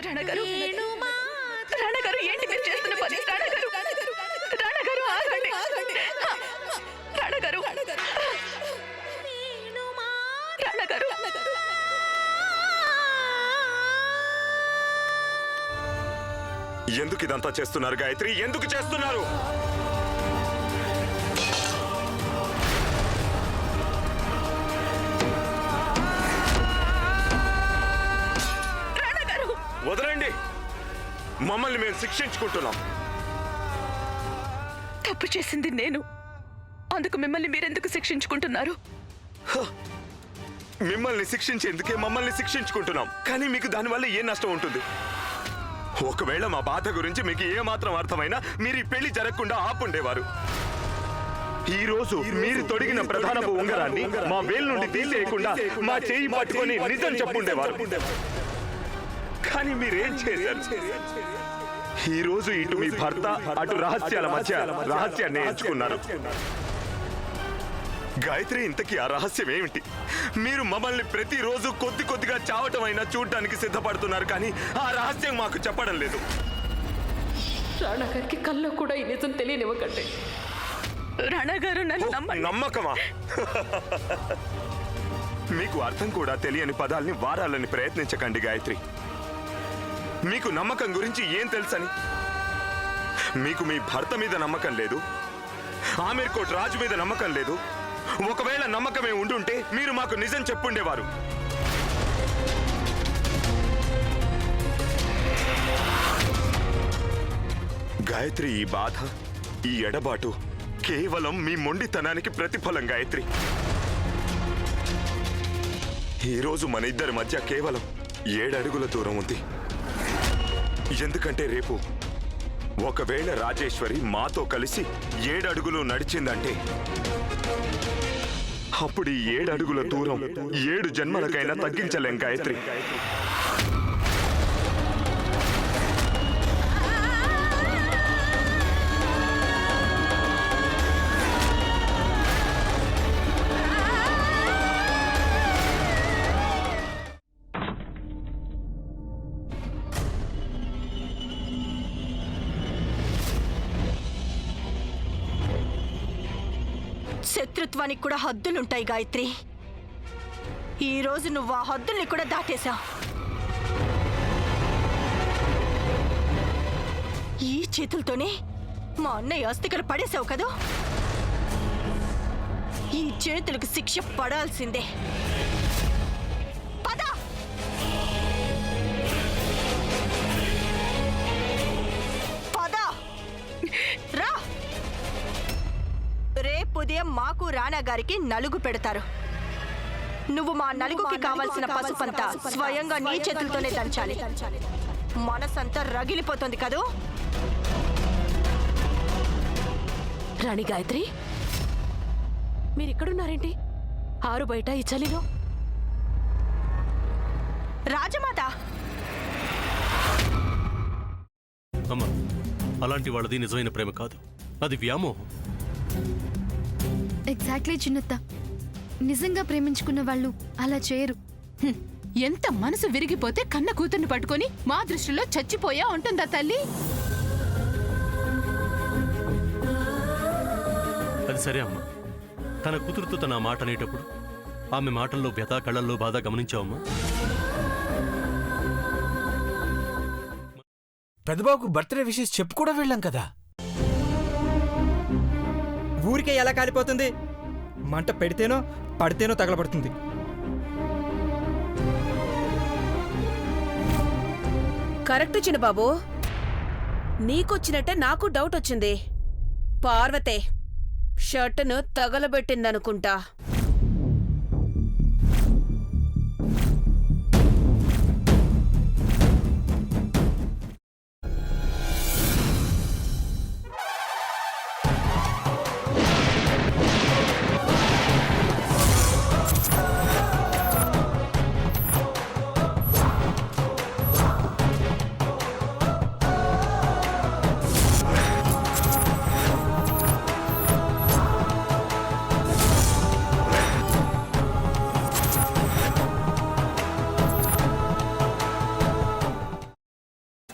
రాణగారు రాణగారు ఏంటి మీరు చేస్తున్న పని? రాణగారు రాణగారు ఆగండి. రాణగారు రాణగారు ఎందుకు ఇదంతా చేస్తున్నారు గాయత్రి? ఎందుకు చేస్తున్నారు? వదలండి, మమ్మల్ని మేము శిక్షించుకుంటున్నాం. తప్పు చేసింది నేను, అందుకు మిమ్మల్ని మీరెందుకు శిక్షించుకుంటున్నారు? మిమ్మల్ని శిక్షించేందుకే మమ్మల్ని శిక్షించుకుంటున్నాం. కానీ మీకు దానివల్ల ఏ నష్టం ఉంటుంది? ఒకవేళ మా బాధ గురించి మీకు ఏమాత్రం అర్థమైనా మీరు ఈ పెళ్లి జరగకుండా ఆపుండేవారు. ఈ రోజు మీరు తొడిగిన ప్రధానపు ఉంగరాన్ని మా వేలు నుండి తీసేయకుండా మా చేయి పట్టుకొని నిజం చెప్పుండేవారు. కానీ మీరేం చేశారు? ఈ రోజు ఇటు మీ భర్త అటు రహస్యాల మధ్య రహస్యాన్ని ఎంచుకున్నారు. గాయత్రి, ఇంతకీ ఆ రహస్యం ఏమిటి? మీరు మమ్మల్ని ప్రతిరోజు కొద్ది కొద్దిగా చావటం అయినా చూడటానికి సిద్ధపడుతున్నారు, కానీ ఆ రహస్యం మాకు చెప్పడం లేదు. రాణగారికి కల్లో కూడా ఈ నిజం తెలియనివ్వకండి. రాణగారు నమ్మకమా? మీకు అర్థం కూడా తెలియని పదాల్ని వారాలని ప్రయత్నించకండి గాయత్రి. మీకు నమ్మకం గురించి ఏం తెలుసని? మీకు మీ భర్త మీద నమ్మకం లేదు, ఆమీర్ కోట్ రాజు మీద నమ్మకం లేదు. ఒకవేళ నమ్మకమే ఉండుంటే మీరు మాకు నిజం చెప్పుండేవారు. గాయత్రి, ఈ బాధ, ఈ ఎడబాటు కేవలం మీ మొండితనానికి ప్రతిఫలం. గాయత్రి, ఈరోజు మన ఇద్దరి మధ్య కేవలం 7 అడుగుల దూరం ఉంది. ఎందుకంటే రేపు ఒకవేళ రాజేశ్వరి మాతో కలిసి 7 అడుగులు నడిచిందంటే అప్పుడు ఈ 7 అడుగుల దూరం 7 జన్మలకైనా తగ్గించలేం గాయత్రి. శత్రుత్వానికి కూడా హద్దులుంటాయి గాయత్రి. ఈ రోజు నువ్వు ఆ హద్దుల్ని కూడా దాటేశావు. ఈ చేతులతోనే మా అన్నయ్య అస్థికలు పడేశావు కదా. ఈ చేతులకు శిక్ష పడాల్సిందే. పద. పద రా. రేపు ఉదయం మాకు రాణా గారికి నలుగు పెడతారు. నువ్వు మా నలుగుకి కావాల్సిన పసుపంతా స్వయంగా నీ చేతులతోనే దంచాలి. మనసంతా రగిలిపోతుంది కదూ. రాణి గాయత్రి, మీరిక్కడున్నారేంటి? ఆరు బయట ఈ చలిలో. రాజమాత, అమ్మా, అలాంటి వాళ్ళది నిజమైన ప్రేమ కాదు, అది వ్యామోహం. ఎగ్జాక్ట్లీ చిన్నత్త, నిజంగా ప్రేమించుకున్న వాళ్ళు అలా చేయరు. ఎంత మనసు విరిగిపోతే కన్న కూతుర్ని పట్టుకొని మా దృష్టిలో చచ్చిపోయా ఉంటుందా తల్లి? అది సరే అమ్మా, తన కూతురుతో తన మాట అనేటప్పుడు ఆమె మాటల్లో వ్యథ, కళ్ళల్లో బాధ గమనించావమ్మా? పెద్దబాబుకు బర్త్డే విషెస్ చెప్పు కూడా వెళ్ళాం కదా. ఊరికే ఎలా కాలిపోతుంది? మంట పెడితేనో పడితేనో తగలబడుతుంది. కరెక్ట్ చిన్నబాబు, నీకొచ్చినట్టే నాకు డౌట్ వచ్చింది. పార్వతే షర్టును తగలబెట్టిందనుకుంటా.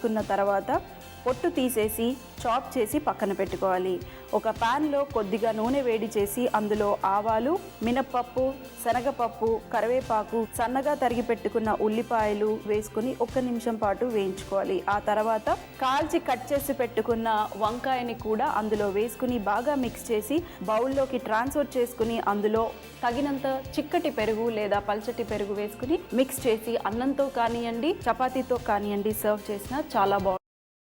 కున్న తర్వాత పొట్టు తీసేసి చాప్ చేసి పక్కన పెట్టుకోవాలి. ఒక ప్యాన్లో కొద్దిగా నూనె వేడి చేసి అందులో ఆవాలు, మినప్పప్పు, శనగపప్పు, కరివేపాకు, సన్నగా తరిగి పెట్టుకున్న ఉల్లిపాయలు వేసుకుని 1 నిమిషం పాటు వేయించుకోవాలి. ఆ తర్వాత కాల్చి కట్ చేసి పెట్టుకున్న వంకాయని కూడా అందులో వేసుకుని బాగా మిక్స్ చేసి బౌల్లోకి ట్రాన్స్ఫర్ చేసుకుని అందులో తగినంత చిక్కటి పెరుగు లేదా పల్చటి పెరుగు వేసుకుని మిక్స్ చేసి అన్నంతో కానివ్వండి, చపాతీతో కానివ్వండి సర్వ్ చేసినా చాలా బాగుంటుంది.